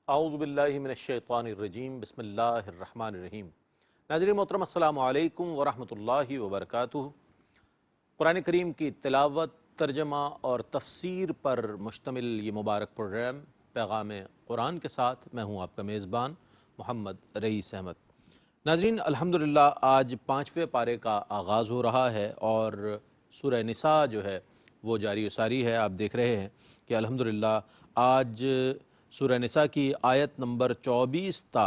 اعوذ باللہ من الشیطان الرجیم بسم اللہ الرحمن الرحیم۔ ناظرین محترم السلام علیکم ورحمۃ اللہ وبرکاتہ۔ قرآن کریم کی تلاوت، ترجمہ اور تفسیر پر مشتمل یہ مبارک پروگرام پیغام قرآن کے ساتھ میں ہوں آپ کا میزبان محمد رئیس احمد۔ ناظرین الحمدللہ آج 5ویں پارے کا آغاز ہو رہا ہے اور سورہ نساء جو ہے وہ جاری و ساری ہے۔ آپ دیکھ رہے ہیں کہ الحمدللہ آج سورہ نساء کی آیت نمبر 24 تا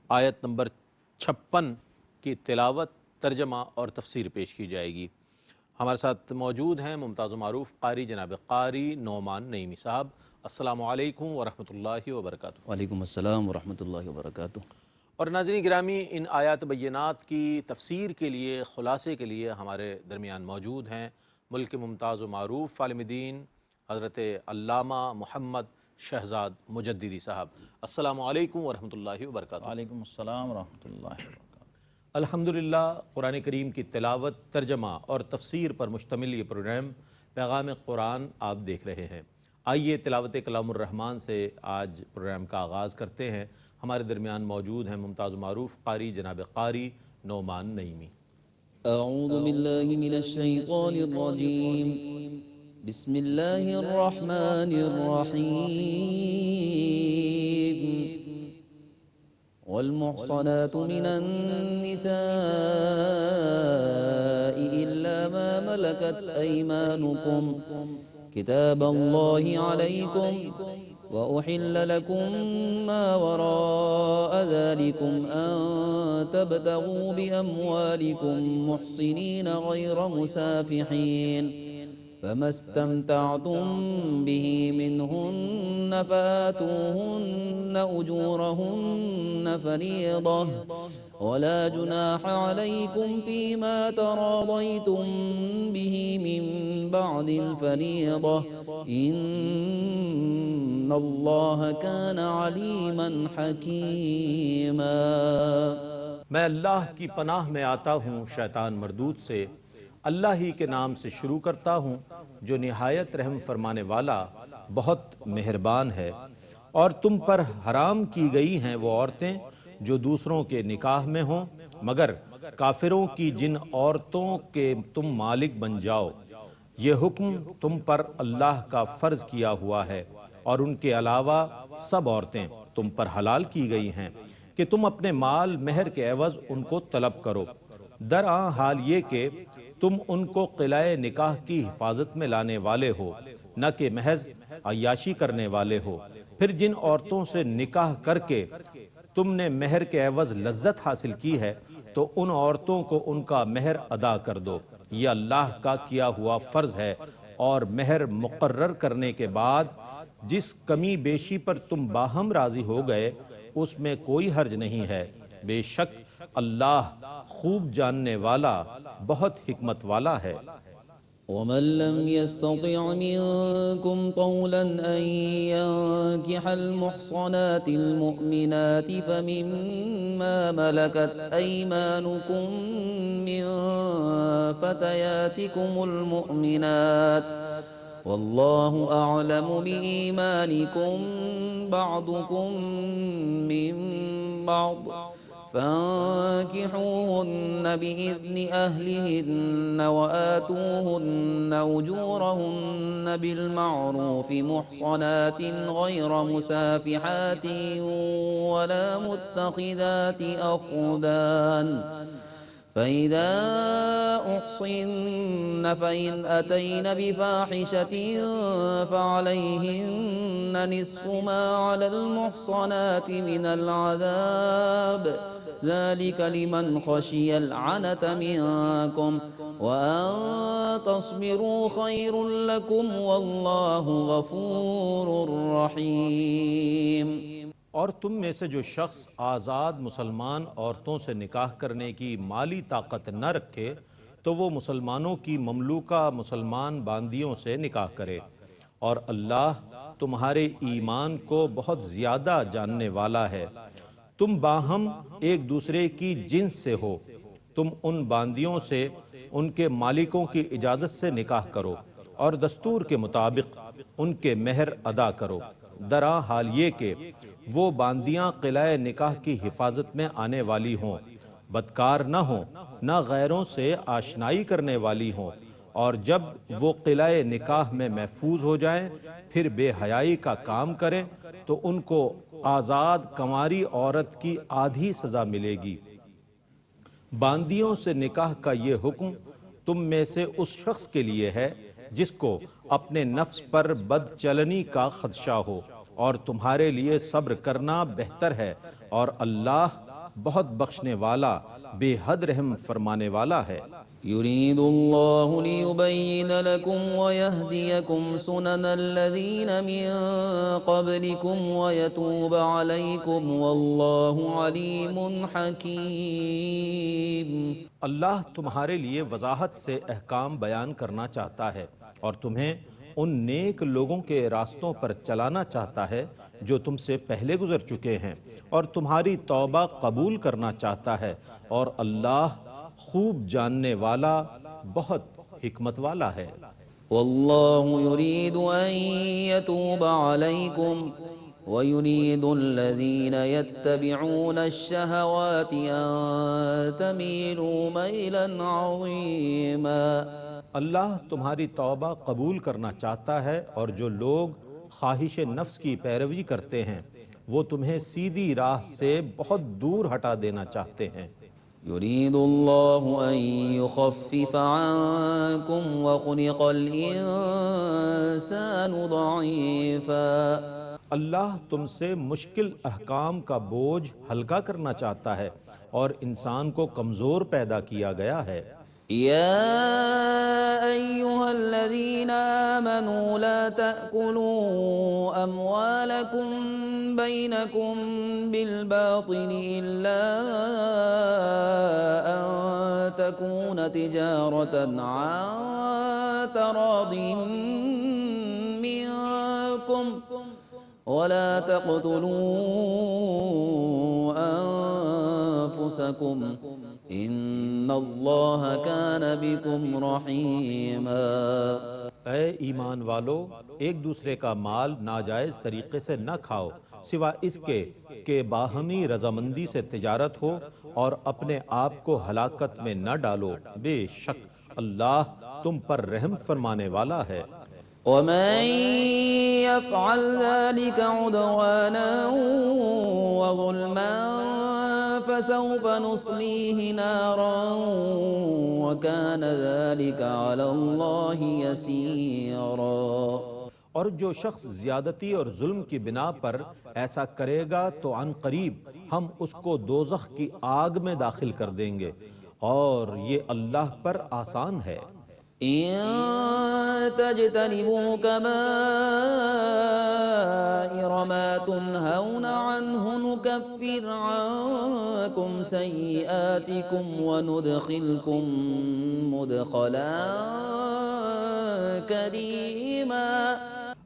آیت نمبر 56 کی تلاوت، ترجمہ اور تفسیر پیش کی جائے گی۔ ہمارے ساتھ موجود ہیں ممتاز و معروف قاری جناب قاری نعمان نعیمی صاحب۔ السلام علیکم ورحمۃ اللہ وبرکاتہ۔ وعلیکم السلام ورحمۃ اللہ وبرکاتہ۔ اور ناظرین گرامی، ان آیات بینات کی تفسیر کے لیے، خلاصے کے لیے ہمارے درمیان موجود ہیں ملک ممتاز و معروف عالم دین حضرت علامہ محمد شہزاد مجددی صاحب۔ السلام علیکم ورحمۃ اللہ وبرکاتہ۔ وعلیکم السلام ورحمۃ اللہ وبرکاتہ۔ الحمدللہ قرآن کریم کی تلاوت، ترجمہ اور تفسیر پر مشتمل یہ پروگرام پیغام قرآن آپ دیکھ رہے ہیں۔ آئیے تلاوت کلام الرحمن سے آج پروگرام کا آغاز کرتے ہیں۔ ہمارے درمیان موجود ہیں ممتاز و معروف قاری جناب قاری نعمان نعیمی۔ اعوذ باللہ من الشیطان الرجیم، بسم اللہ الرحمن الرحیم۔ والمحصنات من النساء إلا ما ملكت أيمانكم كتاب الله عليكم وأحل لكم ما وراء ذلكم أن تبتغوا بأموالكم محصنين غير مسافحين، فما استمتعتم به منهن فآتوهن أجورهن فريضة، ولا جناح عليكم فيما تراضيتم به من بعد الفريضة، إن الله كان عليما حكيما۔ میں اللہ کی پناہ میں آتا ہوں شیطان مردود سے۔ اللہ ہی کے نام سے شروع کرتا ہوں جو نہایت رحم فرمانے والا بہت مہربان ہے۔ اور تم پر حرام کی گئی ہیں وہ عورتیں جو دوسروں کے نکاح میں ہوں، مگر کافروں کی جن عورتوں کے تم مالک بن جاؤ۔ یہ حکم تم پر اللہ کا فرض کیا ہوا ہے، اور ان کے علاوہ سب عورتیں تم پر حلال کی گئی ہیں کہ تم اپنے مال مہر کے عوض ان کو طلب کرو، درآں حال یہ کہ تم ان کو قلعہ نکاح کی حفاظت میں لانے والے ہو، نہ کہ محض عیاشی کرنے والے ہو۔ پھر جن عورتوں سے نکاح کر کے تم نے مہر کے عوض لذت حاصل کی ہے تو ان عورتوں کو ان کا مہر ادا کر دو۔ یہ اللہ کا کیا ہوا فرض ہے، اور مہر مقرر کرنے کے بعد جس کمی بیشی پر تم باہم راضی ہو گئے اس میں کوئی حرج نہیں ہے۔ بے شک اللہ خوب جاننے والا، بہت حکمت والا ہے۔ ومن لم يستطع منكم طولا أن ينكح المحصنات المؤمنات فمما ملكت أيمانكم من فتياتكم المؤمنات، والله أعلم بإيمانكم بعضكم من بعض، فانكحوهن بإذن أهلهن وآتوهن أجورهن بالمعروف محصنات غير مسافحات ولا متخذات أخدان، فإذا أحصن فإن أتين بفاحشة فعليهن نصف ما على المحصنات من العذاب، ذلك لمن خشي العنة منكم، وأن تصبروا خير لكم والله غفور رحيم۔ اور تم میں سے جو شخص آزاد مسلمان عورتوں سے نکاح کرنے کی مالی طاقت نہ رکھے تو وہ مسلمانوں کی مملوکہ مسلمان باندیوں سے نکاح کرے، اور اللہ تمہارے ایمان کو بہت زیادہ جاننے والا ہے۔ تم باہم ایک دوسرے کی جنس سے ہو، تم ان باندیوں سے ان کے مالکوں کی اجازت سے نکاح کرو، اور دستور کے مطابق ان کے مہر ادا کرو، درآں حال یہ کہ وہ باندیاں قلعہ نکاح کی حفاظت میں آنے والی ہوں، بدکار نہ ہوں، نہ غیروں سے آشنائی کرنے والی ہوں، اور جب وہ قلعہ نکاح میں محفوظ ہو جائیں پھر بے حیائی کا کام کریں تو ان کو آزاد کنواری عورت کی آدھی سزا ملے گی۔ باندیوں سے نکاح کا یہ حکم تم میں سے اس شخص کے لیے ہے جس کو اپنے نفس پر بد چلنی کا خدشہ ہو، اور تمہارے لیے صبر کرنا بہتر ہے، اور اللہ بہت بخشنے والا بے حد رحم فرمانے والا ہے۔ يريد الله ليبين لكم ويهديكم سنن الذين من قبلكم ويتوب عليكم والله عليم حكيم۔ اللہ تمہارے لیے وضاحت سے احکام بیان کرنا چاہتا ہے اور تمہیں ان نیک لوگوں کے راستوں پر چلانا چاہتا ہے جو تم سے پہلے گزر چکے ہیں، اور تمہاری توبہ قبول کرنا چاہتا ہے، اور اللہ خوب جاننے والا بہت حکمت والا ہے۔ والله يريد أن يتوب عليكم ويريد الذين يتبعون الشهوات أن تميلوا ميلا عظيما۔ اللہ تمہاری توبہ قبول کرنا چاہتا ہے، اور جو لوگ خواہش نفس کی پیروی کرتے ہیں وہ تمہیں سیدھی راہ سے بہت دور ہٹا دینا چاہتے ہیں۔ يريد الله أن يخفف عنكم وخلق الإنسان ضعيفا۔ اللہ تم سے مشکل احکام کا بوجھ ہلکا کرنا چاہتا ہے، اور انسان کو کمزور پیدا کیا گیا ہے۔ يا أيها الذين آمنوا لا تأكلوا أموالكم بينكم بالباطل إلا أن تكون تجارة عن تراض منكم ولا تقتلوا أنفسكم ان اللہ کان بکم رحیما۔ اے ایمان والو، ایک دوسرے کا مال ناجائز طریقے سے نہ کھاؤ سوا اس کے کہ باہمی رضامندی سے تجارت ہو، اور اپنے آپ کو ہلاکت میں نہ ڈالو، بے شک اللہ تم پر رحم فرمانے والا ہے۔ ومن يفعل ذلك عدوانا وظلما فسوف نصليه نارا وكان ذلك على الله يسيرا۔ اور جو شخص زیادتی اور ظلم کی بنا پر ایسا کرے گا تو عن قریب ہم اس کو دوزخ کی آگ میں داخل کر دیں گے، اور یہ اللہ پر آسان ہے۔ إن تجتنبوا كبائر ما تنهون عنه نكفر عنكم سيئاتكم وندخلكم مدخلا كريما۔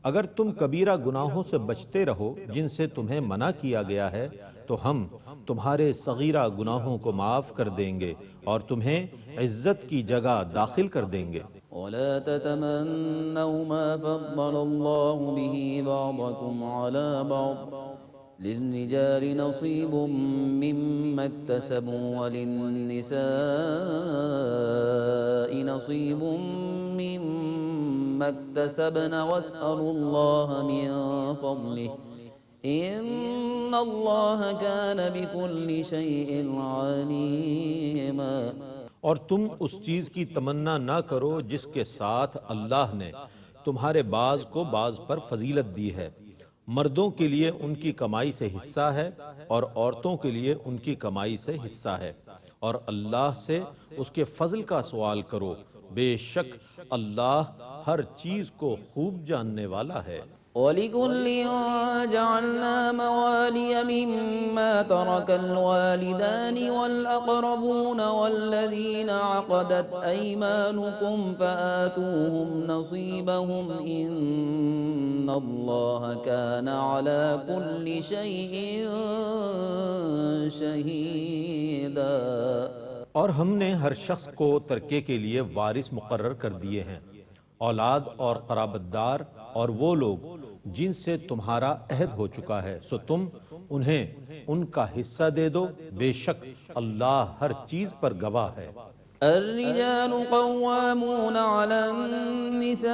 اگر تم کبیرہ گناہوں سے بچتے رہو جن سے تمہیں منع کیا گیا ہے تو ہم تمہارے صغیرہ گناہوں کو معاف کر دیں گے اور تمہیں عزت کی جگہ داخل کر دیں گے۔ ولا تتمنوا ما فضل الله به بعضكم على بعض للرجال نصيب مما اكتسبوا وللنساء نصيب مما اكتسبن واسألوا الله من فضله إن الله كان بكل شيء عليما۔ اور تم اس چیز کی تمنا نہ کرو جس کے ساتھ اللہ نے تمہارے بعض کو بعض پر فضیلت دی ہے۔ مردوں کے لیے ان کی کمائی سے حصہ ہے اور عورتوں کے لیے ان کی کمائی سے حصہ ہے، اور اللہ سے اس کے فضل کا سوال کرو، بے شک اللہ ہر چیز کو خوب جاننے والا ہے۔ وَلِكُلٍّ جَعَلْنَا مَوَالِيَ مِمَّا تَرَكَ الْوَالِدَانِ وَالْأَقْرَبُونَ وَالَّذِينَ عَقَدَتْ أَيْمَانُكُمْ فَآتُوهُمْ نَصِيبَهُمْ إِنَّ اللَّهَ كَانَ عَلَى كُلِّ شَيْءٍ شَهِيدًا۔ اور ہم نے ہر شخص کو ترکے کے لیے وارث مقرر کر دیے ہیں، اولاد اور قرابت دار اور وہ لوگ جن سے تمہارا عہد ہو چکا ہے، سو تم انہیں ان کا حصہ دے دو، بے شک اللہ ہر چیز پر گواہ ہے۔ الرجال قوامون على النساء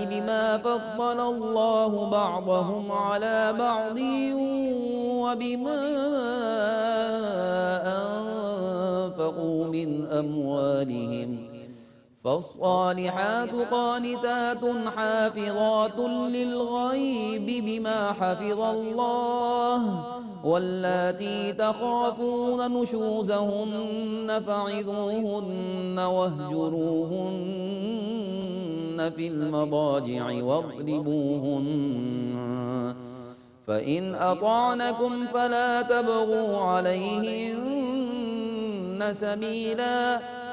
بما فضل الله بعضهم على بعض وبما أنفقوا من أموالهم فالصالحات قانتات حافظات للغيب بما حفظ الله واللاتي تخافون نشوزهن فعظوهن واهجروهن في المضاجع واضربوهن فإن أطعنكم فلا تبغوا عليهن سبيلا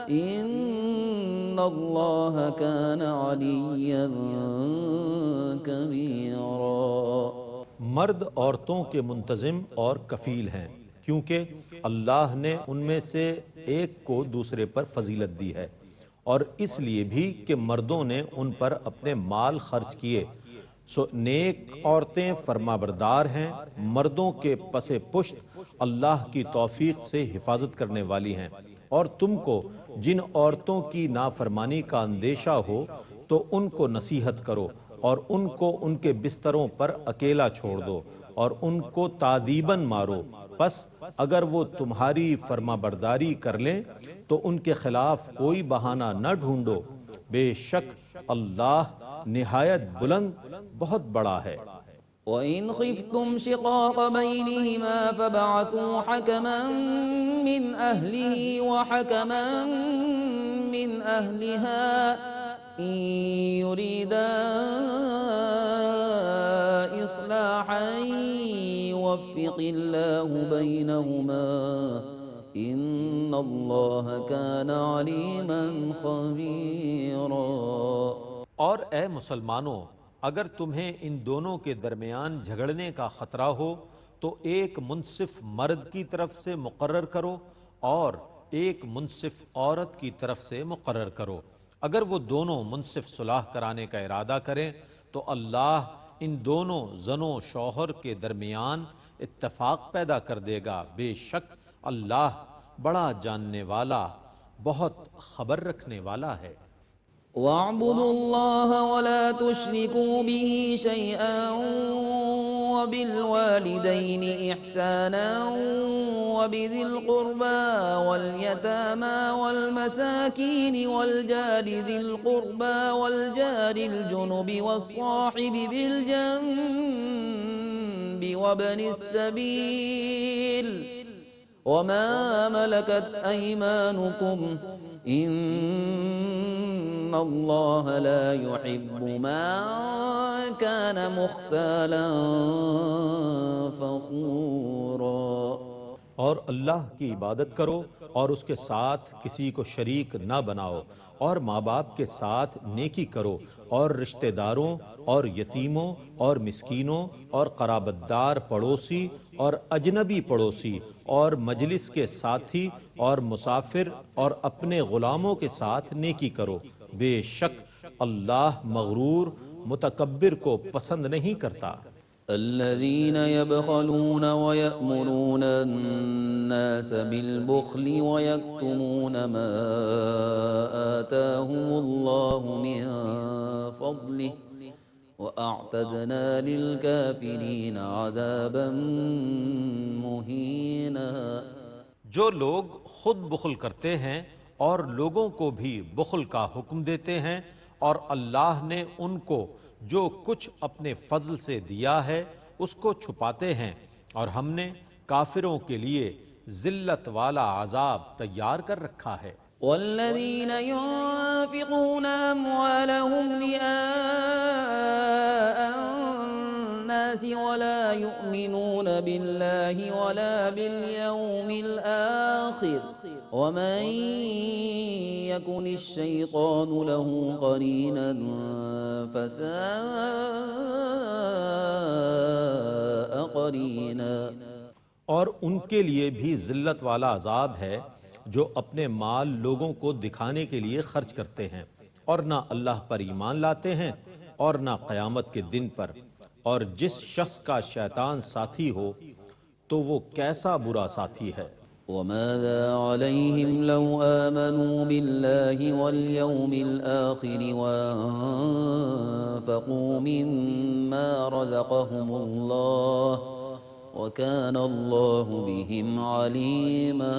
إن الله كان عليا كبيرا۔ مرد عورتوں کے منتظم اور کفیل ہیں، کیونکہ اللہ نے ان میں سے ایک کو دوسرے پر فضیلت دی ہے، اور اس لیے بھی کہ مردوں نے ان پر اپنے مال خرچ کیے، سو نیک عورتیں فرما بردار ہیں، مردوں کے پس پشت اللہ کی توفیق سے حفاظت کرنے والی ہیں۔ اور تم کو جن عورتوں کی نافرمانی کا اندیشہ ہو تو ان کو نصیحت کرو، اور ان کو ان کے بستروں پر اکیلا چھوڑ دو، اور ان کو تادیباً مارو۔ پس اگر وہ تمہاری فرما برداری کر لیں تو ان کے خلاف کوئی بہانہ نہ ڈھونڈو، بے شک اللہ نہایت بلند بہت بڑا ہے۔ وَإِنْ خِفْتُمْ شِقَاقَ بَيْنِهِمَا فَابْعَثُوا حَكَمًا مِّنْ أَهْلِهِ وَحَكَمًا مِّنْ أَهْلِهَا إِن يُرِيدَا إِصْلَاحًا يُوَفِّقِ اللَّهُ بَيْنَهُمَا إِنَّ اللَّهَ كَانَ عَلِيمًا خَبِيرًا۔ اور اے مسلمانوں، اگر تمہیں ان دونوں کے درمیان جھگڑنے کا خطرہ ہو تو ایک منصف مرد کی طرف سے مقرر کرو اور ایک منصف عورت کی طرف سے مقرر کرو۔ اگر وہ دونوں منصف صلح کرانے کا ارادہ کریں تو اللہ ان دونوں زن و شوہر کے درمیان اتفاق پیدا کر دے گا، بے شک اللہ بڑا جاننے والا، بہت خبر رکھنے والا ہے۔ وَاعْبُدُوا اللَّهَ وَلَا تُشْرِكُوا بِهِ شَيْئًا وَبِالْوَالِدَيْنِ إِحْسَانًا وَبِذِي الْقُرْبَى وَالْيَتَامَى وَالْمَسَاكِينِ وَالْجَارِ ذِي الْقُرْبَى وَالْجَارِ الْجُنُبِ وَالصَّاحِبِ بِالْجَنبِ وَابْنِ السَّبِيلِ وَمَا مَلَكَتْ أَيْمَانُكُمْ إِنَّ اللَّهَ لَا يُحِبُّ مَن كَانَ مُخْتَالًا فَخُورًا۔ اور اللہ کی عبادت کرو اور اس کے ساتھ کسی کو شریک نہ بناؤ، اور ماں باپ کے ساتھ نیکی کرو، اور رشتہ داروں اور یتیموں اور مسکینوں اور قرابت دار پڑوسی اور اجنبی پڑوسی اور مجلس کے ساتھی اور مسافر اور اپنے غلاموں کے ساتھ نیکی کرو، بے شک اللہ مغرور متکبر کو پسند نہیں کرتا۔ الذين يبخلون ويأمرون الناس بالبخل ويكتمون ما آتاهم الله من فضله وأعتدنا للكافرين عذابا مهينا۔ جو لوگ خود بخل کرتے ہیں اور لوگوں کو بھی بخل کا حکم دیتے ہیں، اور اللہ نے ان کو جو کچھ اپنے فضل سے دیا ہے اس کو چھپاتے ہیں، اور ہم نے کافروں کے لیے ذلت والا عذاب تیار کر رکھا ہے۔ والذين ينفقون أموالهم رئاء الناس ولا يؤمنون بالله ولا باليوم الآخر ومن يكن الشيطان له قرينا فساء قرينا۔ اور ان کے لیے بھی ذلت والا عذاب ہے جو اپنے مال لوگوں کو دکھانے کے لیے خرچ کرتے ہیں اور نہ اللہ پر ایمان لاتے ہیں اور نہ قیامت کے دن پر۔ اور جس شخص کا شیطان ساتھی ہو تو وہ کیسا برا ساتھی ہے۔ وماذا عليهم لو آمنوا بالله واليوم الآخر وأنفقوا مما رزقهم الله وكان الله بهم عليما۔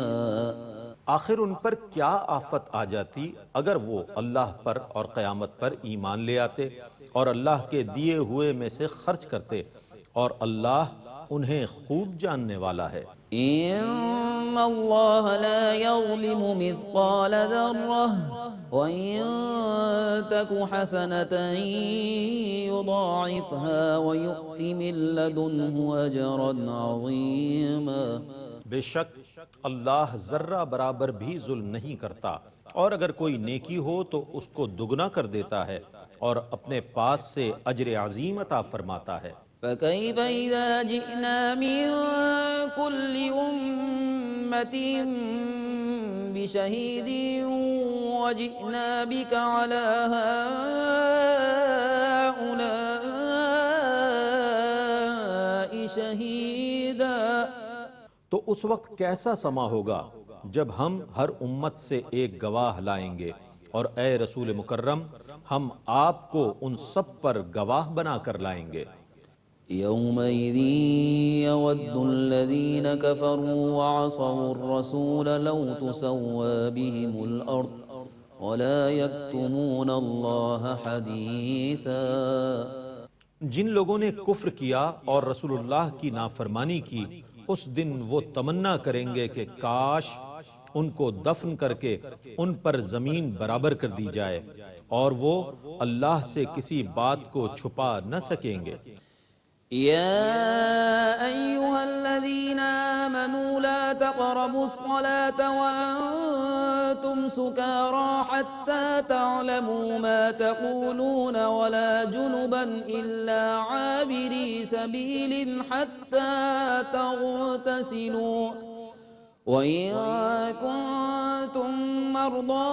آخر ان پر کیا آفت آ جاتی اگر وہ اللہ پر اور قیامت پر ایمان لے آتے اور اللہ کے دیے ہوئے میں سے خرچ کرتے، اور اللہ انہیں خوب جاننے والا ہے۔ إن الله لا يظلم مثقال ذرة وإن تك حسنة يضاعفها ويؤت من لدنه أجرا عظيما۔ بے شک اللہ ذرہ برابر بھی ظلم نہیں کرتا، اور اگر کوئی نیکی ہو تو اس کو دگنا کر دیتا ہے اور اپنے پاس سے اجر عظیم عطا فرماتا ہے۔ فكيف إذا جئنا من كل أمة بشهيد وجئنا بك على هؤلاء شهيدا۔ تو اس وقت کیسا سما ہوگا جب ہم ہر امت سے ایک گواہ لائیں گے، اور اے رسول مکرم ہم آپ کو ان سب پر گواہ بنا کر لائیں گے۔ يومئذ يود الذين كفروا وعصوا الرسول لو تسوى بهم الأرض ولا يكتمون الله حديثا۔ جن لوگوں نے کفر کیا اور رسول اللہ کی نافرمانی کی، اس دن وہ تمنا کریں گے کہ کاش ان کو دفن کر کے ان پر زمین برابر کر دی جائے، اور وہ اللہ سے کسی بات کو چھپا نہ سکیں گے۔ يا أيها الذين آمنوا لا تقربوا الصلاة وأنتم سكارى حتى تعلموا ما تقولون ولا جنبا إلا عابري سبيل حتى تغتسلوا وإن كنتم مرضى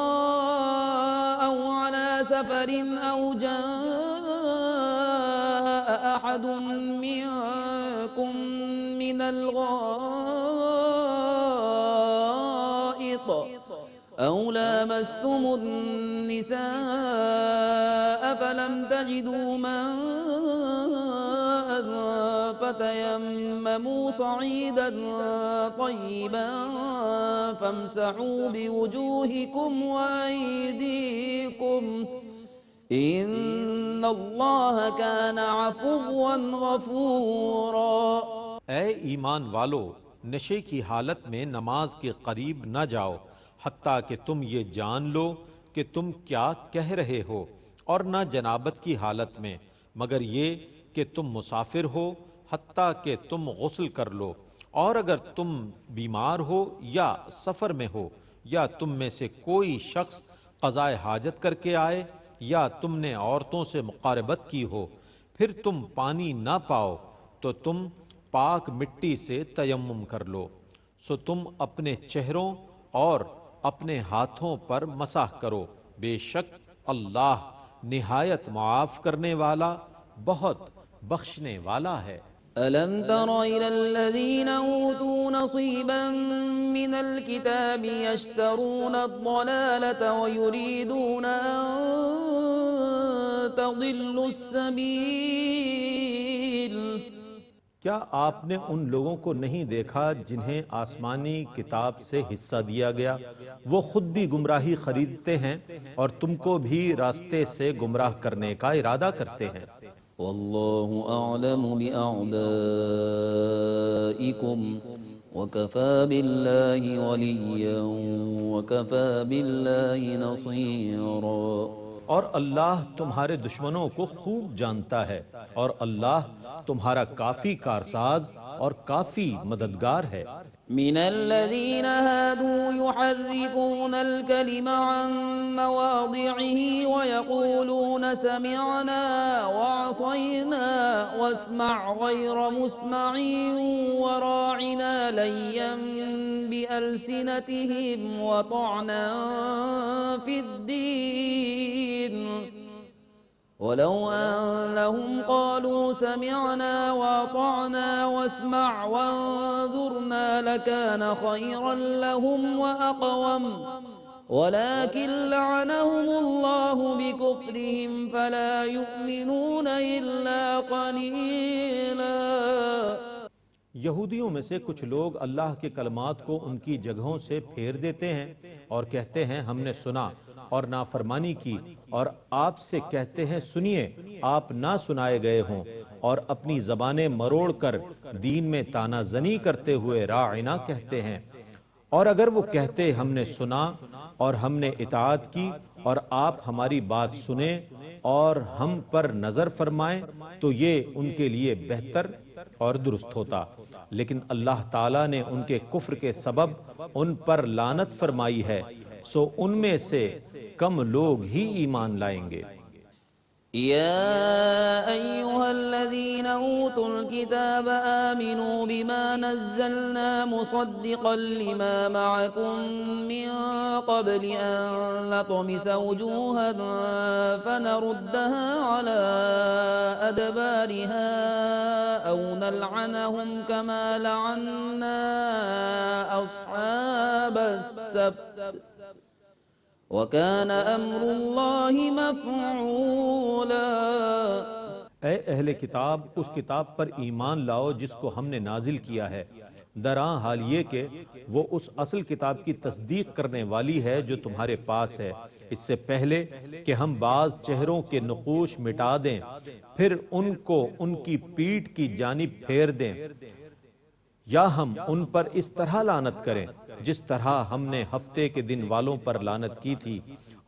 أو على سفر أو جاء أحد منكم من الغائط أو لامستم النساء فلم تجدوا ماء فتيمموا صعيدا طيبا فامسحوا بوجوهكم وأيديكم ان اللہ کان عفوا غفورا۔ اے ایمان والو، نشے کی حالت میں نماز کے قریب نہ جاؤ حتیٰ کہ تم یہ جان لو کہ تم کیا کہہ رہے ہو، اور نہ جنابت کی حالت میں مگر یہ کہ تم مسافر ہو حتیٰ کہ تم غسل کر لو، اور اگر تم بیمار ہو یا سفر میں ہو یا تم میں سے کوئی شخص قضاء حاجت کر کے آئے یا تم نے عورتوں سے مقاربت کی ہو، پھر تم پانی نہ پاؤ تو تم پاک مٹی سے تیمم کر لو، سو تم اپنے چہروں اور اپنے ہاتھوں پر مسح کرو، بے شک اللہ نہایت معاف کرنے والا بہت بخشنے والا ہے۔ ألم تر إلى الذين أوتوا نصيبا من الكتاب يشترون الضلالة ويريدون أن تضلوا السبيل۔ کیا آپ نے ان لوگوں کو نہیں دیکھا جنہیں آسمانی کتاب سے حصہ دیا گیا، وہ خود بھی گمراہی خریدتے ہیں اور تم کو بھی راستے سے گمراہ کرنے کا ارادہ کرتے ہیں۔ والله أعلم بأعدائكم وكفى بالله وليا وكفى بالله نصيرا۔ اور اللہ تمہارے دشمنوں کو خوب جانتا ہے، اور اللہ تمہارا کافی کارساز اور کافی مددگار ہے۔ من الذين هادوا يحرفون الكلم عن مواضعه ويقولون سمعنا وعصينا واسمع غير مسمع وراعنا ليا بألسنتهم وطعنا في الدين ولو أنهم قالوا سمعنا وأطعنا واسمع وانظرنا لكان خيرا لهم وأقوم ولكن لعنهم الله بكفرهم فلا يؤمنون إلا قليلا۔ یہودیوں میں سے کچھ لوگ اللہ کے کلمات کو ان کی جگہوں سے پھیر دیتے ہیں اور کہتے ہیں ہم نے سنا اور نافرمانی کی، اور آپ سے کہتے ہیں سنیے آپ نہ سنائے گئے ہوں، اور اپنی زبانیں مروڑ کر دین میں تانا زنی کرتے ہوئے راعنا کہتے ہیں۔ اور اگر وہ کہتے ہم نے سنا اور ہم نے اطاعت کی اور آپ ہماری بات سنیں اور ہم پر نظر فرمائیں تو یہ ان کے لیے بہتر اور درست ہوتا، لیکن اللہ تعالیٰ نے ان کے کفر کے سبب ان پر لعنت فرمائی ہے، سو ان میں سے کم لوگ ہی ایمان لائیں گے۔ يا أيها الذين أوتوا الكتاب آمنوا بما نزلنا مصدقا لما معكم من قبل أن نطمس وجوها فنردها على أدبارها أو نلعنهم كما لعنا أصحاب السبت وَكَانَ أَمْرُ اللَّهِ مَفْعُولًا۔ اے اہل کتاب اس کتاب پر ایمان لاؤ جس کو ہم نے نازل کیا ہے، درآں حال یہ کہ وہ اس اصل کتاب کی تصدیق کرنے والی ہے جو تمہارے پاس ہے، اس سے پہلے کہ ہم بعض چہروں کے نقوش مٹا دیں پھر ان کو ان کی پیٹھ کی جانب پھیر دیں، یا ہم ان پر اس طرح لعنت کریں جس طرح ہم نے ہفتے کے دن والوں پر لعنت کی تھی،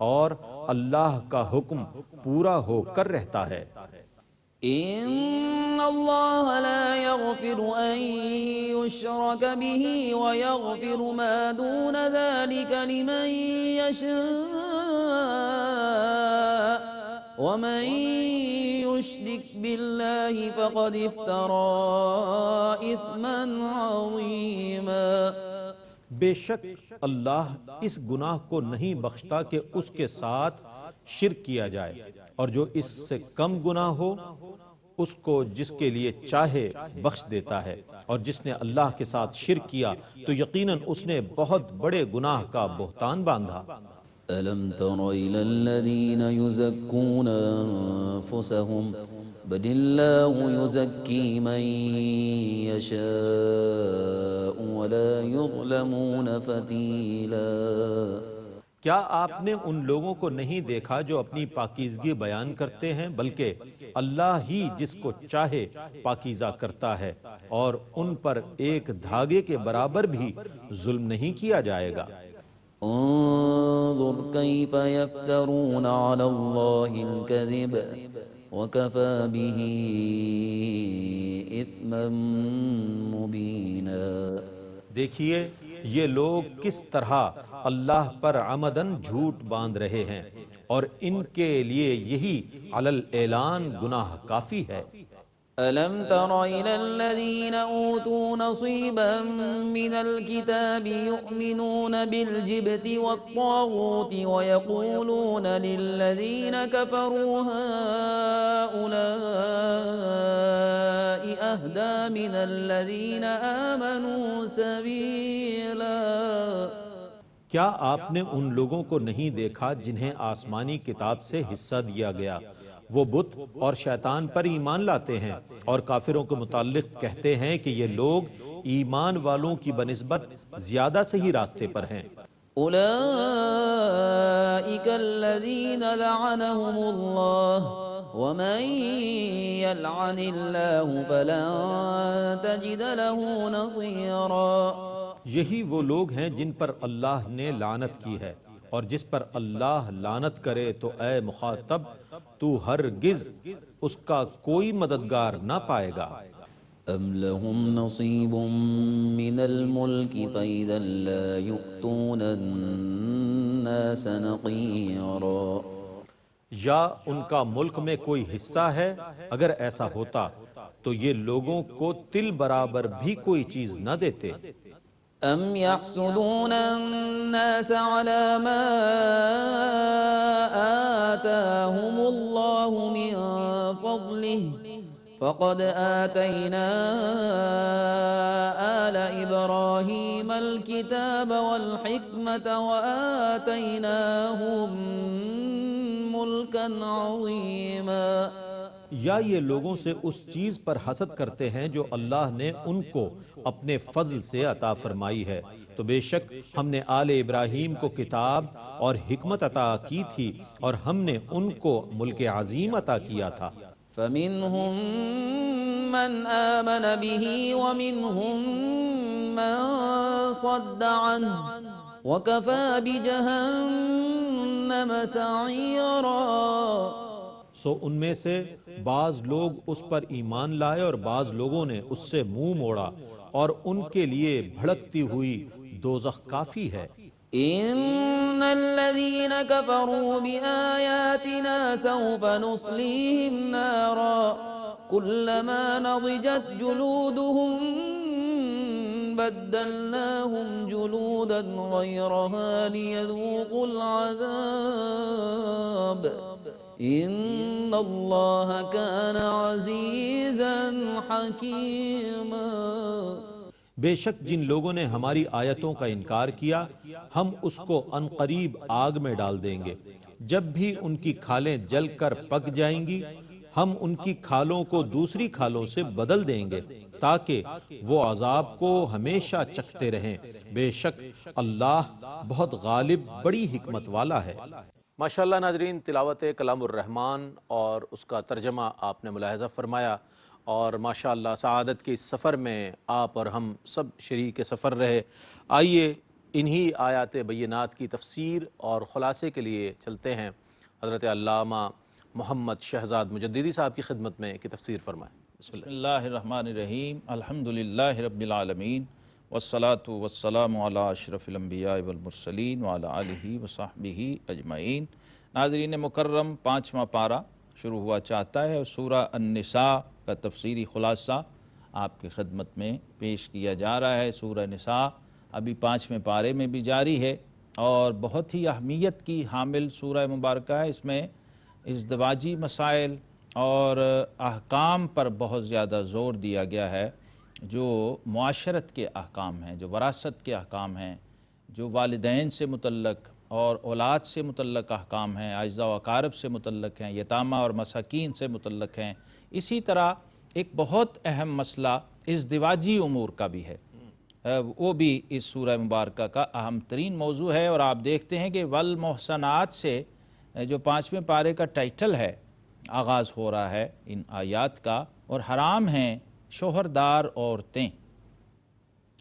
اور اللہ کا حکم پورا ہو کر رہتا ہے۔ إن الله لا يغفر أن يشرك به ويغفر ما دون ذلك لمن يشاء ومن يشرك بالله فقد افترى إثما عظيما۔ بے شک اللہ اس گناہ کو نہیں بخشتا کہ اس کے ساتھ شرک کیا جائے، اور جو اس سے کم گناہ ہو اس کو جس کے لیے چاہے بخش دیتا ہے، اور جس نے اللہ کے ساتھ شرک کیا تو یقیناً اس نے بہت بڑے گناہ کا بہتان باندھا۔ أَلَمْ تَرَ إِلَى الَّذِينَ يُزَكُّونَ أَنفُسَهُمْ بَلِ اللَّهُ يُزَكِّي مَن يَشَاءُ وَلَا يُظْلَمُونَ فَتِيلًا۔ کیا آپ نے ان لوگوں کو نہیں دیکھا جو اپنی پاکیزگی بیان کرتے ہیں، بلکہ اللہ ہی جس کو چاہے پاکیزہ کرتا ہے، اور ان پر ایک دھاگے کے برابر بھی ظلم نہیں کیا جائے گا۔ انظر كيف يفترون على الله الكذب وكفى به إثما مبينا۔ دیکھیے یہ لوگ کس طرح اللہ پر عمدن جھوٹ باندھ رہے ہیں، اور ان کے لیے یہی علی الاعلان گناہ کافی ہے۔ ألم تر إلى الذين أوتوا نصيبا من الكتاب يؤمنون بالجبت والطاغوت ويقولون للذين كفروا هؤلاء أهدى من الذين آمنوا سبيلا۔ کیا آپ نے ان لوگوں کو نہیں دیکھا جنہیں آسمانی کتاب سے حصہ دیا گیا؟ وہ بت اور شیطان پر ایمان لاتے ہیں، اور کافروں کے متعلق کہتے ہیں کہ یہ لوگ ایمان والوں کی بنسبت زیادہ صحیح راستے پر ہیں۔ أولئك الذين لعنهم الله ومن يلعن الله فلن تجد له نصيرا۔ یہی وہ لوگ ہیں جن پر اللہ نے لعنت کی ہے، اور جس پر اللہ لعنت کرے تو اے مخاطب تو ہرگز اس کا کوئی مددگار نہ پائے گا۔ ام لهم نصیب من الملک فإذا لا يؤتون الناس نقیرا۔ یا ان کا ملک میں کوئی حصہ ہے، اگر ایسا ہوتا تو یہ لوگوں کو تل برابر بھی کوئی چیز نہ دیتے۔ أم يحسدون الناس على ما آتاهم الله من فضله فقد آتينا آل إبراهيم الكتاب والحكمة وآتيناهم ملكا عظيما۔ یا یہ لوگوں سے اس چیز پر حسد کرتے ہیں جو اللہ نے ان کو اپنے فضل سے عطا فرمائی ہے، تو بے شک ہم نے آل ابراہیم کو کتاب اور حکمت عطا کی تھی اور ہم نے ان کو ملک عظیم عطا کیا تھا۔ فمنهم من آمن به ومنهم من صد عنه وكفى بجهنم سعيرا۔ سو ان میں سے بعض لوگ اس پر ایمان لائے اور بعض لوگوں نے اس سے منہ موڑا، اور ان کے لیے بھڑکتی ہوئی دوزخ کافی ہے۔ ان الذين كفروا بآياتنا سوف نصليهم نارا كلما نضجت جلودهم بدلناهم جلودا غيرها ليذوقوا العذاب ان اللہ کان عزیزا حکیما۔ بے شک جن لوگوں نے ہماری آیتوں کا انکار کیا ہم اس کو عنقریب آگ میں ڈال دیں گے، جب بھی ان کی کھالیں جل کر پک جائیں گی ہم ان کی کھالوں کو دوسری کھالوں سے بدل دیں گے تاکہ وہ عذاب کو ہمیشہ چکھتے رہیں، بے شک اللہ بہت غالب بڑی حکمت والا ہے۔ ماشاءاللہ ناظرین، تلاوت کلام الرحمن اور اس کا ترجمہ آپ نے ملاحظہ فرمایا، اور ماشاءاللہ سعادت کے اس سفر میں آپ اور ہم سب شریک سفر رہے۔ آئیے انہی آیات بینات کی تفسیر اور خلاصے کے لیے چلتے ہیں۔ حضرت علامہ محمد شہزاد مجددی صاحب کی خدمت میں کی تفسیر فرمائیں۔ بسم اللہ الرحمن الرحیم، الحمدللہ رب العالمین، والصلاة والسلام علی اشرف الانبیاء والمرسلین وعلی آلہ وصحبہ اجمعین۔ ناظرین مکرم، 5واں پارہ شروع ہوا چاہتا ہے اور سورہ النساء کا تفسیری خلاصہ آپ کی خدمت میں پیش کیا جا رہا ہے۔ سورہ نساء ابھی 5ویں پارے میں بھی جاری ہے اور بہت ہی اہمیت کی حامل سورہ مبارکہ ہے۔ اس میں ازدواجی مسائل اور احکام پر بہت زیادہ زور دیا گیا ہے، جو معاشرت کے احکام ہیں، جو وراثت کے احکام ہیں، جو والدین سے متعلق اور اولاد سے متعلق احکام ہیں، اعزاء و اقارب سے متعلق ہیں، یتامہ اور مساکین سے متعلق ہیں۔ اسی طرح ایک بہت اہم مسئلہ ازدواجی امور کا بھی ہے، وہ بھی اس سورہ مبارکہ کا اہم ترین موضوع ہے۔ اور آپ دیکھتے ہیں کہ والمحصنات سے جو 5ویں پارے کا ٹائٹل ہے آغاز ہو رہا ہے ان آیات کا، اور حرام ہیں شوہردار عورتیں۔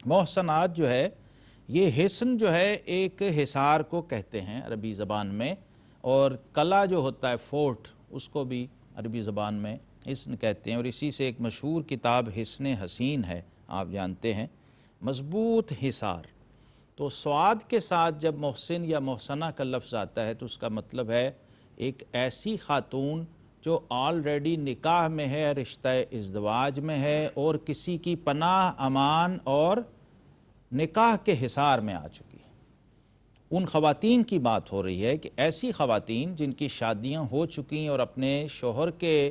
محصنات جو ہے یہ حصن جو ہے ایک حصار کو کہتے ہیں عربی زبان میں، اور قلعہ جو ہوتا ہے فورٹ اس کو بھی عربی زبان میں حصن کہتے ہیں، اور اسی سے ایک مشہور کتاب حصن حسین ہے، آپ جانتے ہیں، مضبوط حصار۔ تو سواد کے ساتھ جب محسن یا محسنہ کا لفظ آتا ہے تو اس کا مطلب ہے ایک ایسی خاتون جو آلریڈی نکاح میں ہے، رشتہ ازدواج میں ہے، اور کسی کی پناہ امان اور نکاح کے حصار میں آ چکی ہے۔ ان خواتین کی بات ہو رہی ہے کہ ایسی خواتین جن کی شادیاں ہو چکی اور اپنے شوہر کے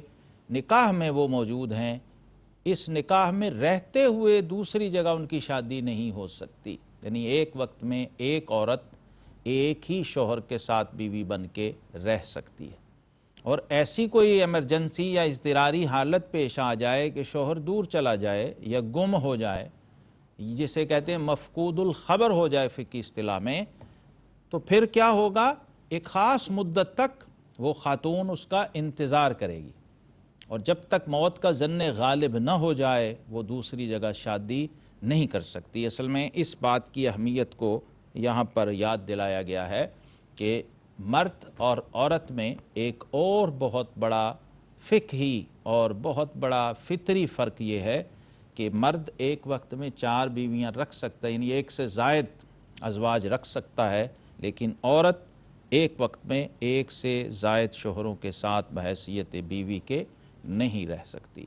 نکاح میں وہ موجود ہیں، اس نکاح میں رہتے ہوئے دوسری جگہ ان کی شادی نہیں ہو سکتی، یعنی ایک وقت میں ایک عورت ایک ہی شوہر کے ساتھ بیوی بن کے رہ سکتی ہے، اور ایسی کوئی ایمرجنسی یا اضطراری حالت پیش آ جائے کہ شوہر دور چلا جائے یا گم ہو جائے، جسے کہتے ہیں مفقود الخبر ہو جائے فقہی اصطلاح میں، تو پھر کیا ہوگا؟ ایک خاص مدت تک وہ خاتون اس کا انتظار کرے گی، اور جب تک موت کا ظن غالب نہ ہو جائے وہ دوسری جگہ شادی نہیں کر سکتی۔ اصل میں اس بات کی اہمیت کو یہاں پر یاد دلایا گیا ہے کہ مرد اور عورت میں ایک اور بہت بڑا فقہی اور بہت بڑا فطری فرق یہ ہے کہ مرد ایک وقت میں 4 بیویاں رکھ سکتا ہے، یعنی ایک سے زائد ازواج رکھ سکتا ہے، لیکن عورت ایک وقت میں ایک سے زائد شوہروں کے ساتھ بحیثیت بیوی کے نہیں رہ سکتی۔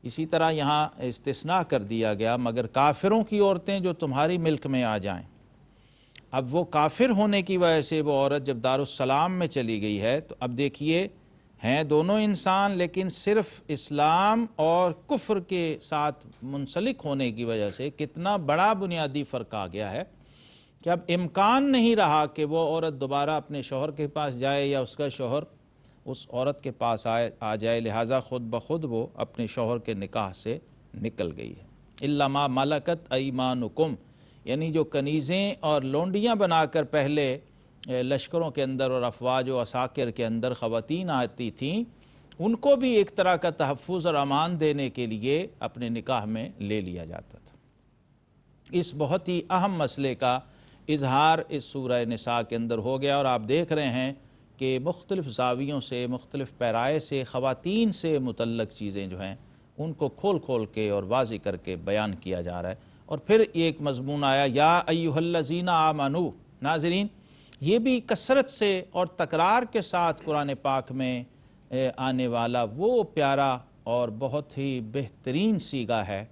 اسی طرح یہاں استثناء کر دیا گیا مگر کافروں کی عورتیں جو تمہاری ملک میں آ جائیں۔ اب وہ کافر ہونے کی وجہ سے وہ عورت جب دارالسلام میں چلی گئی ہے تو اب دیکھیے ہیں دونوں انسان، لیکن صرف اسلام اور کفر کے ساتھ منسلک ہونے کی وجہ سے کتنا بڑا بنیادی فرق آ گیا ہے کہ اب امکان نہیں رہا کہ وہ عورت دوبارہ اپنے شوہر کے پاس جائے یا اس کا شوہر اس عورت کے پاس آ جائے، لہٰذا خود بخود وہ اپنے شوہر کے نکاح سے نکل گئی ہے۔ الا ما ملکت ایمانکم، یعنی جو کنیزیں اور لونڈیاں بنا کر پہلے لشکروں کے اندر اور افواج و عساکر کے اندر خواتین آتی تھیں، ان کو بھی ایک طرح کا تحفظ اور امان دینے کے لیے اپنے نکاح میں لے لیا جاتا تھا۔ اس بہت ہی اہم مسئلے کا اظہار اس سورہ نساء کے اندر ہو گیا، اور آپ دیکھ رہے ہیں کہ مختلف زاویوں سے، مختلف پیرائے سے خواتین سے متعلق چیزیں جو ہیں ان کو کھول کھول کے اور واضح کر کے بیان کیا جا رہا ہے۔ اور پھر ایک مضمون آیا یا ایھا الذین آمنو۔ ناظرین، یہ بھی کثرت سے اور تکرار کے ساتھ قرآن پاک میں آنے والا وہ پیارا اور بہت ہی بہترین صیغہ ہے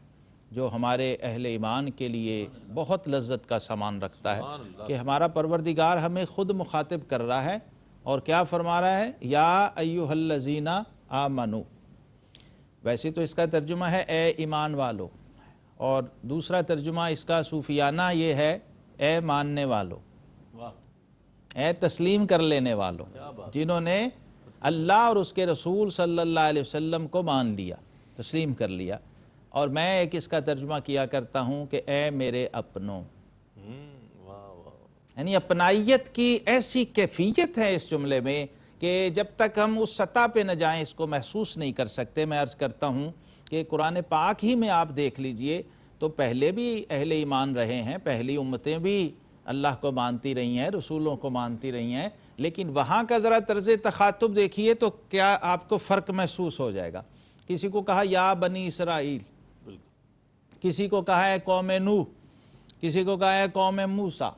جو ہمارے اہل ایمان کے لیے بہت لذت کا سامان رکھتا ہے کہ ہمارا پروردگار ہمیں خود مخاطب کر رہا ہے اور کیا فرما رہا ہے؟ یا ایھا الذین آمنو۔ ویسے تو اس کا ترجمہ ہے اے ایمان والو، اور دوسرا ترجمہ اس کا صوفیانہ یہ ہے اے ماننے والو، اے تسلیم کر لینے والوں، جنہوں نے اللہ اور اس کے رسول صلی اللہ علیہ وسلم کو مان لیا، تسلیم کر لیا۔ اور میں ایک اس کا ترجمہ کیا کرتا ہوں کہ اے میرے اپنوں، یعنی اپنائیت کی ایسی کیفیت ہے اس جملے میں کہ جب تک ہم اس سطح پہ نہ جائیں اس کو محسوس نہیں کر سکتے۔ میں عرض کرتا ہوں کہ قرآن پاک ہی میں آپ دیکھ لیجئے تو پہلے بھی اہل ایمان رہے ہیں، پہلی امتیں بھی اللہ کو مانتی رہی ہیں، رسولوں کو مانتی رہی ہیں، لیکن وہاں کا ذرا طرز تخاطب دیکھیے تو کیا آپ کو فرق محسوس ہو جائے گا۔ کسی کو کہا یا بنی اسرائیل، کسی کو کہا ہے قوم نوح، کسی کو کہا ہے قوم موسیٰ،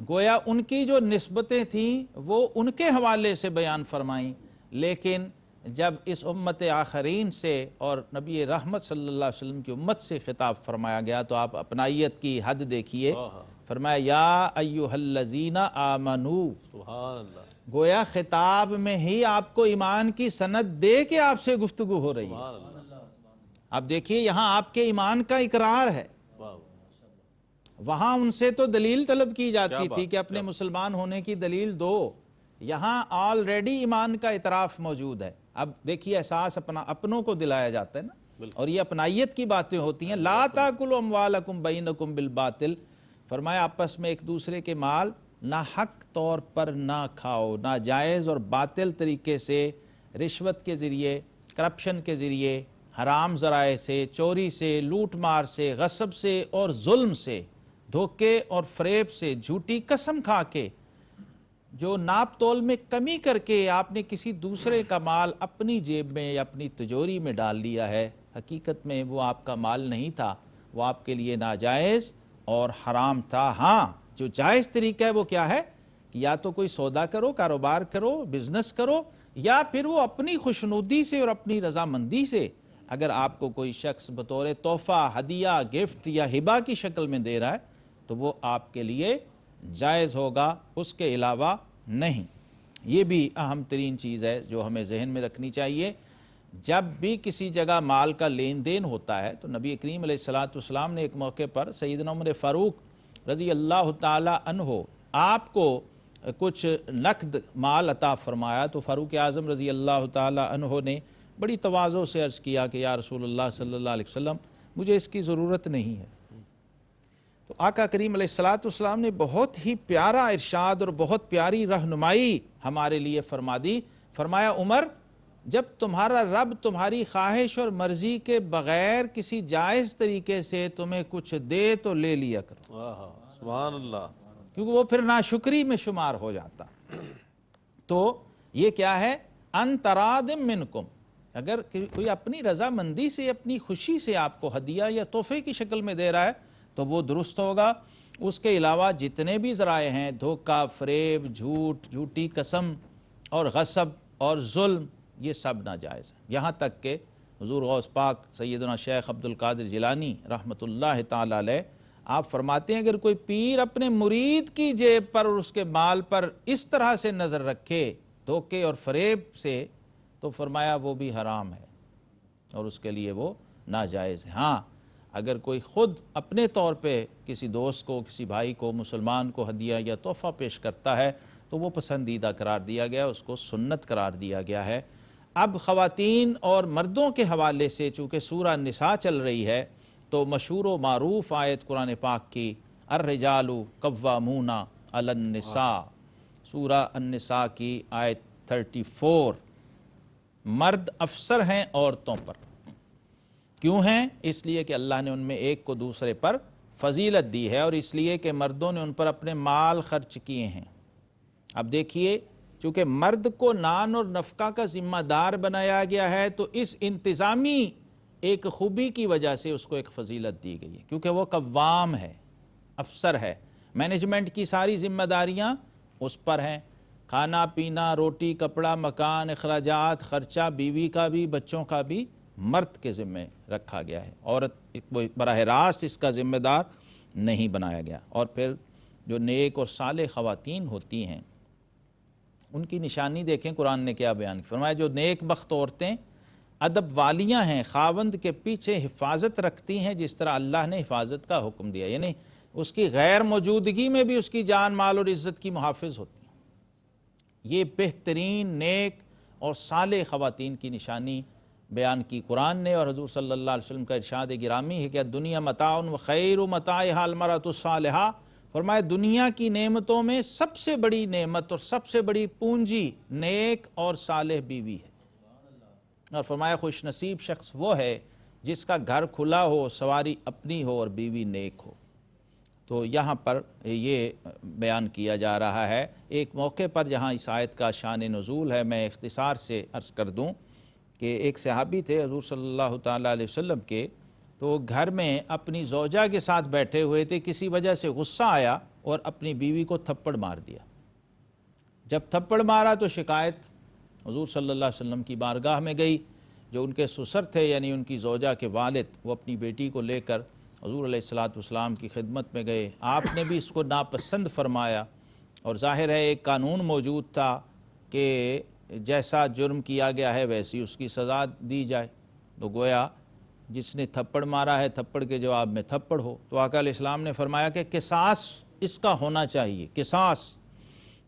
گویا ان کی جو نسبتیں تھیں وہ ان کے حوالے سے بیان فرمائیں، لیکن جب اس امت آخرین سے اور نبی رحمت صلی اللہ علیہ وسلم کی امت سے خطاب فرمایا گیا تو آپ اپنائیت کی حد دیکھیے، فرمایا یا ایھا الذین آمنو۔ سبحان اللہ، گویا خطاب میں ہی آپ کو ایمان کی سند دے کے آپ سے گفتگو ہو رہی ہے۔ اب دیکھیے یہاں آپ کے ایمان کا اقرار ہے، وہاں ان سے تو دلیل طلب کی جاتی تھی کہ اپنے مسلمان ہونے کی دلیل دو، یہاں آلریڈی ایمان کا اعتراف موجود ہے۔ اب دیکھیے احساس اپنوں کو دلایا جاتا ہے نا، اور یہ اپنائیت کی باتیں ہوتی ہیں۔ لا تاکلوا اموالکم بینکم بالباطل، فرمایا آپس میں ایک دوسرے کے مال ناحق طور پر نہ کھاؤ، ناجائز اور باطل طریقے سے، رشوت کے ذریعے، کرپشن کے ذریعے، حرام ذرائع سے، چوری سے، لوٹ مار سے، غصب سے اور ظلم سے، دھوکے اور فریب سے، جھوٹی قسم کھا کے، جو ناپ تول میں کمی کر کے آپ نے کسی دوسرے کا مال اپنی جیب میں یا اپنی تجوری میں ڈال لیا ہے، حقیقت میں وہ آپ کا مال نہیں تھا، وہ آپ کے لیے ناجائز اور حرام تھا۔ ہاں جو جائز طریقہ ہے وہ کیا ہے کہ یا تو کوئی سودا کرو، کاروبار کرو، بزنس کرو، یا پھر وہ اپنی خوشنودی سے اور اپنی رضامندی سے اگر آپ کو کوئی شخص بطور تحفہ، ہدیہ، گفٹ یا ہبہ کی شکل میں دے رہا ہے تو وہ آپ کے لیے جائز ہوگا، اس کے علاوہ نہیں۔ یہ بھی اہم ترین چیز ہے جو ہمیں ذہن میں رکھنی چاہیے۔ جب بھی کسی جگہ مال کا لین دین ہوتا ہے تو نبی کریم علیہ السلام نے ایک موقع پر سیدنا عمر فاروق رضی اللہ تعالی عنہ آپ کو کچھ نقد مال عطا فرمایا تو فاروق اعظم رضی اللہ تعالی عنہ نے بڑی تواضع سے عرض کیا کہ یا رسول اللہ صلی اللہ علیہ وسلم مجھے اس کی ضرورت نہیں ہے۔ تو آقا کریم علیہ السلام نے بہت ہی پیارا ارشاد اور بہت پیاری رہنمائی ہمارے لیے فرما دی، فرمایا عمر جب تمہارا رب تمہاری خواہش اور مرضی کے بغیر کسی جائز طریقے سے تمہیں کچھ دے تو لے لیا کرو، سبحان اللہ، کیونکہ وہ پھر ناشکری میں شمار ہو جاتا۔ تو یہ کیا ہے؟ ان تراد منکم، اگر کوئی اپنی رضامندی سے، اپنی خوشی سے آپ کو ہدیہ یا تحفے کی شکل میں دے رہا ہے تو وہ درست ہوگا۔ اس کے علاوہ جتنے بھی ذرائع ہیں، دھوکہ، فریب، جھوٹ، جھوٹی قسم اور غصب اور ظلم، یہ سب ناجائز ہیں، یہاں تک کہ حضور غوث پاک سیدنا شیخ عبد القادر جیلانی رحمۃ اللہ تعالی علیہ آپ فرماتے ہیں اگر کوئی پیر اپنے مرید کی جیب پر اور اس کے مال پر اس طرح سے نظر رکھے دھوکے اور فریب سے، تو فرمایا وہ بھی حرام ہے اور اس کے لیے وہ ناجائز ہے۔ ہاں اگر کوئی خود اپنے طور پہ کسی دوست کو، کسی بھائی کو، مسلمان کو ہدیہ یا تحفہ پیش کرتا ہے تو وہ پسندیدہ قرار دیا گیا، اس کو سنت قرار دیا گیا ہے۔ اب خواتین اور مردوں کے حوالے سے چونکہ سورہ النساء چل رہی ہے تو مشہور و معروف آیت قرآن پاک کی الرجال قوامون علی النساء، سورہ النساء کی آیت 34، مرد افسر ہیں عورتوں پر۔ کیوں ہیں؟ اس لیے کہ اللہ نے ان میں ایک کو دوسرے پر فضیلت دی ہے، اور اس لیے کہ مردوں نے ان پر اپنے مال خرچ کیے ہیں۔ اب دیکھیے چونکہ مرد کو نان اور نفقہ کا ذمہ دار بنایا گیا ہے تو اس انتظامی ایک خوبی کی وجہ سے اس کو ایک فضیلت دی گئی ہے، کیونکہ وہ قوام ہے، افسر ہے، مینجمنٹ کی ساری ذمہ داریاں اس پر ہیں، کھانا پینا، روٹی کپڑا مکان اخراجات خرچہ بیوی کا بھی بچوں کا بھی مرد کے ذمہ رکھا گیا ہے، عورت براہ راست اس کا ذمہ دار نہیں بنایا گیا۔ اور پھر جو نیک اور صالح خواتین ہوتی ہیں ان کی نشانی دیکھیں قرآن نے کیا بیان کی، فرمایا جو نیک بخت عورتیں ادب والیاں ہیں، خاوند کے پیچھے حفاظت رکھتی ہیں جس طرح اللہ نے حفاظت کا حکم دیا، یعنی اس کی غیر موجودگی میں بھی اس کی جان مال اور عزت کی محافظ ہوتی ہیں۔ یہ بہترین نیک اور صالح خواتین کی نشانی بیان کی قرآن نے، اور حضور صلی اللہ علیہ وسلم کا ارشاد گرامی ہے کہ دنیا متاع و خیر متاعها المرأة الصالحہ، فرمایا دنیا کی نعمتوں میں سب سے بڑی نعمت اور سب سے بڑی پونجی نیک اور صالح بیوی ہے، اور فرمایا خوش نصیب شخص وہ ہے جس کا گھر کھلا ہو، سواری اپنی ہو اور بیوی نیک ہو۔ تو یہاں پر یہ بیان کیا جا رہا ہے ایک موقع پر جہاں اس آیت کا شان نزول ہے۔ میں اختصار سے عرض کر دوں کہ ایک صحابی تھے حضور صلی اللہ تعالیٰ علیہ وسلم کے، تو گھر میں اپنی زوجہ کے ساتھ بیٹھے ہوئے تھے، کسی وجہ سے غصہ آیا اور اپنی بیوی کو تھپڑ مار دیا۔ جب تھپڑ مارا تو شکایت حضور صلی اللہ علیہ وسلم کی بارگاہ میں گئی، جو ان کے سسر تھے یعنی ان کی زوجہ کے والد، وہ اپنی بیٹی کو لے کر حضور علیہ السلام کی خدمت میں گئے۔ آپ نے بھی اس کو ناپسند فرمایا، اور ظاہر ہے ایک قانون موجود تھا کہ جیسا جرم کیا گیا ہے ویسی اس کی سزا دی جائے، تو گویا جس نے تھپڑ مارا ہے تھپڑ کے جواب میں تھپڑ ہو۔ تو آقا علیہ السلام نے فرمایا کہ قصاص اس کا ہونا چاہیے، قصاص۔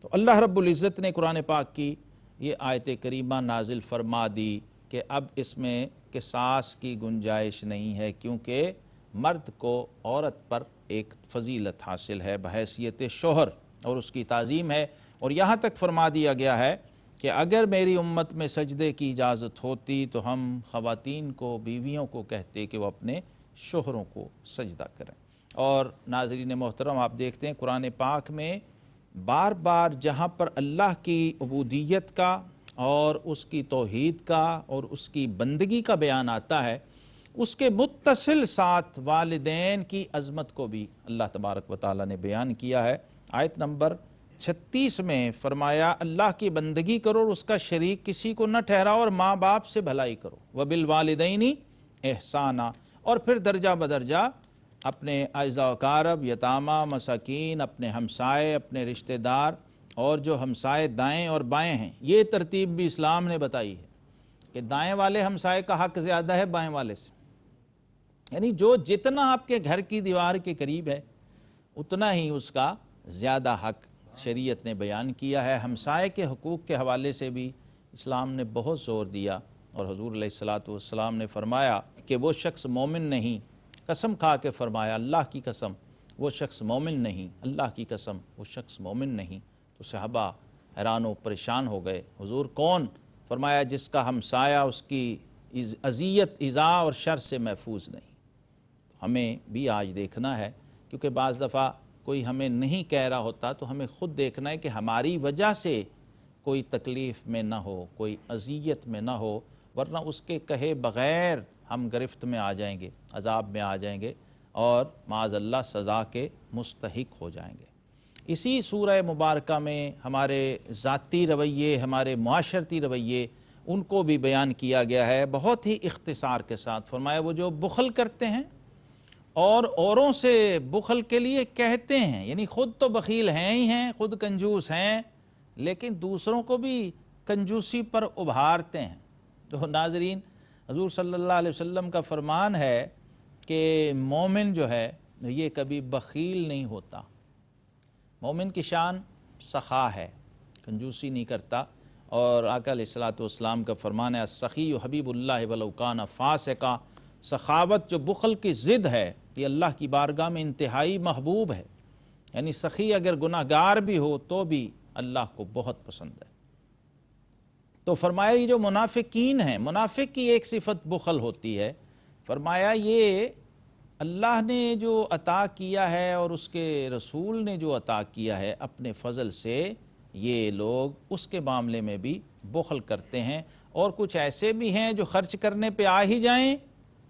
تو اللہ رب العزت نے قرآن پاک کی یہ آیت کریمہ نازل فرما دی کہ اب اس میں قصاص کی گنجائش نہیں ہے، کیونکہ مرد کو عورت پر ایک فضیلت حاصل ہے بحیثیت شوہر، اور اس کی تعظیم ہے۔ اور یہاں تک فرما دیا گیا ہے کہ اگر میری امت میں سجدے کی اجازت ہوتی تو ہم خواتین کو، بیویوں کو کہتے کہ وہ اپنے شوہروں کو سجدہ کریں۔ اور ناظرین محترم آپ دیکھتے ہیں قرآن پاک میں بار بار جہاں پر اللہ کی عبودیت کا اور اس کی توحید کا اور اس کی بندگی کا بیان آتا ہے، اس کے متصل ساتھ والدین کی عظمت کو بھی اللہ تبارک و تعالیٰ نے بیان کیا ہے۔ آیت نمبر 36 میں فرمایا اللہ کی بندگی کرو اور اس کا شریک کسی کو نہ ٹھہراؤ، اور ماں باپ سے بھلائی کرو، وَبِالْوَالِدَيْنِ احسانًا، اور پھر درجہ بدرجہ اپنے اعزاء و اقارب، یتامہ، مساکین، اپنے ہمسائے، اپنے رشتہ دار، اور جو ہمسائے دائیں اور بائیں ہیں۔ یہ ترتیب بھی اسلام نے بتائی ہے کہ دائیں والے ہمسائے کا حق زیادہ ہے بائیں والے سے، یعنی جو جتنا آپ کے گھر کی دیوار کے قریب ہے اتنا ہی اس کا زیادہ حق شریعت نے بیان کیا ہے۔ ہمسائے کے حقوق کے حوالے سے بھی اسلام نے بہت زور دیا، اور حضور علیہ السلام نے فرمایا کہ وہ شخص مومن نہیں، قسم کھا کے فرمایا اللہ کی قسم وہ شخص مومن نہیں، اللہ کی قسم وہ شخص مومن نہیں۔ تو صحابہ حیران و پریشان ہو گئے، حضور کون؟ فرمایا جس کا ہمسایہ اس کی اذیت، ایذا اور شر سے محفوظ نہیں۔ ہمیں بھی آج دیکھنا ہے، کیونکہ بعض دفعہ کوئی ہمیں نہیں کہہ رہا ہوتا تو ہمیں خود دیکھنا ہے کہ ہماری وجہ سے کوئی تکلیف میں نہ ہو، کوئی اذیت میں نہ ہو، ورنہ اس کے کہے بغیر ہم گرفت میں آ جائیں گے، عذاب میں آ جائیں گے، اور معاذ اللہ سزا کے مستحق ہو جائیں گے۔ اسی سورہ مبارکہ میں ہمارے ذاتی رویے، ہمارے معاشرتی رویے، ان کو بھی بیان کیا گیا ہے بہت ہی اختصار کے ساتھ۔ فرمایا وہ جو بخل کرتے ہیں اور اوروں سے بخل کے لیے کہتے ہیں، یعنی خود تو بخیل ہیں ہی ہیں، خود کنجوس ہیں، لیکن دوسروں کو بھی کنجوسی پر ابھارتے ہیں۔ تو ناظرین، حضور صلی اللہ علیہ وسلم کا فرمان ہے کہ مومن جو ہے یہ کبھی بخیل نہیں ہوتا۔ مومن کی شان سخا ہے، کنجوسی نہیں کرتا، اور آقا علیہ الصلوۃ والسلام کا فرمان ہے السخی حبیب اللہ ولو کان فاسقا، سخاوت جو بخل کی ضد ہے یہ اللہ کی بارگاہ میں انتہائی محبوب ہے، یعنی سخی اگر گناہ گار بھی ہو تو بھی اللہ کو بہت پسند ہے۔ تو فرمایا یہ جو منافقین ہیں، منافق کی ایک صفت بخل ہوتی ہے، فرمایا یہ اللہ نے جو عطا کیا ہے اور اس کے رسول نے جو عطا کیا ہے اپنے فضل سے، یہ لوگ اس کے معاملے میں بھی بخل کرتے ہیں، اور کچھ ایسے بھی ہیں جو خرچ کرنے پہ آ ہی جائیں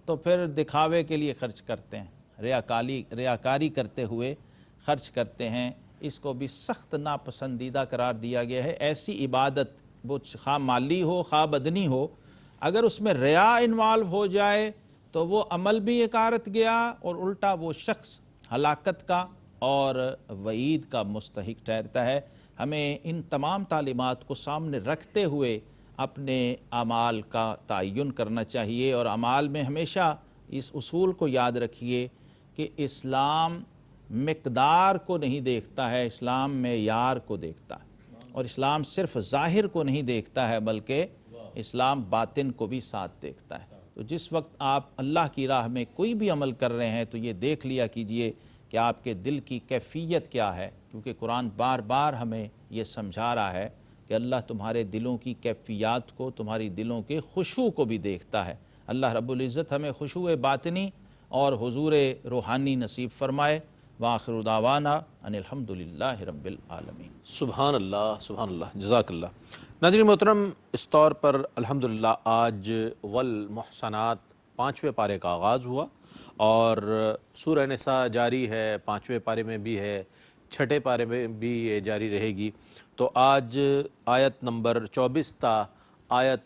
تو پھر دکھاوے کے لیے خرچ کرتے ہیں، ریاکاری کرتے ہوئے خرچ کرتے ہیں۔ اس کو بھی سخت ناپسندیدہ قرار دیا گیا ہے۔ ایسی عبادت وہ خواہ مالی ہو خواہ بدنی ہو، اگر اس میں ریا انوالو ہو جائے تو وہ عمل بھی اکارت گیا، اور الٹا وہ شخص ہلاکت کا اور وعید کا مستحق ٹھہرتا ہے۔ ہمیں ان تمام تعلیمات کو سامنے رکھتے ہوئے اپنے اعمال کا تعین کرنا چاہیے، اور اعمال میں ہمیشہ اس اصول کو یاد رکھیے کہ اسلام مقدار کو نہیں دیکھتا ہے، اسلام معیار کو دیکھتا ہے، اور اسلام صرف ظاہر کو نہیں دیکھتا ہے بلکہ اسلام باطن کو بھی ساتھ دیکھتا ہے۔ تو جس وقت آپ اللہ کی راہ میں کوئی بھی عمل کر رہے ہیں تو یہ دیکھ لیا کیجئے کہ آپ کے دل کی کیفیت کیا ہے، کیونکہ قرآن بار بار ہمیں یہ سمجھا رہا ہے کہ اللہ تمہارے دلوں کی کیفیات کو، تمہاری دلوں کے خشوع کو بھی دیکھتا ہے۔ اللہ رب العزت ہمیں خشوع باطنی اور حضور روحانی نصیب فرمائے۔ وآخر دعوانا ان الحمدللہ رب العالمین۔ سبحان اللہ، سبحان اللہ، جزاک اللہ۔ ناظرین محترم، اس طور پر الحمدللہ آج والمحصنات 5ویں پارے کا آغاز ہوا، اور سورہ نساء جاری ہے، 5ویں پارے میں بھی ہے، 6 پارے میں بھی یہ جاری رہے گی۔ تو آج آیت نمبر 24 تا آیت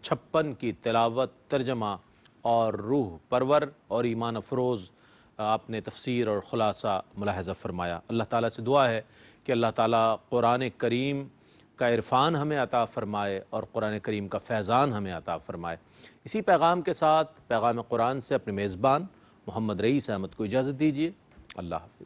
56 کی تلاوت، ترجمہ اور روح پرور اور ایمان افروز آپ نے تفسیر اور خلاصہ ملاحظہ فرمایا۔ اللہ تعالیٰ سے دعا ہے کہ اللہ تعالیٰ قرآن کریم کا عرفان ہمیں عطا فرمائے اور قرآن کریم کا فیضان ہمیں عطا فرمائے۔ اسی پیغام کے ساتھ پیغام قرآن سے اپنے میزبان محمد رئیس احمد کو اجازت دیجیے۔ اللہ حافظ۔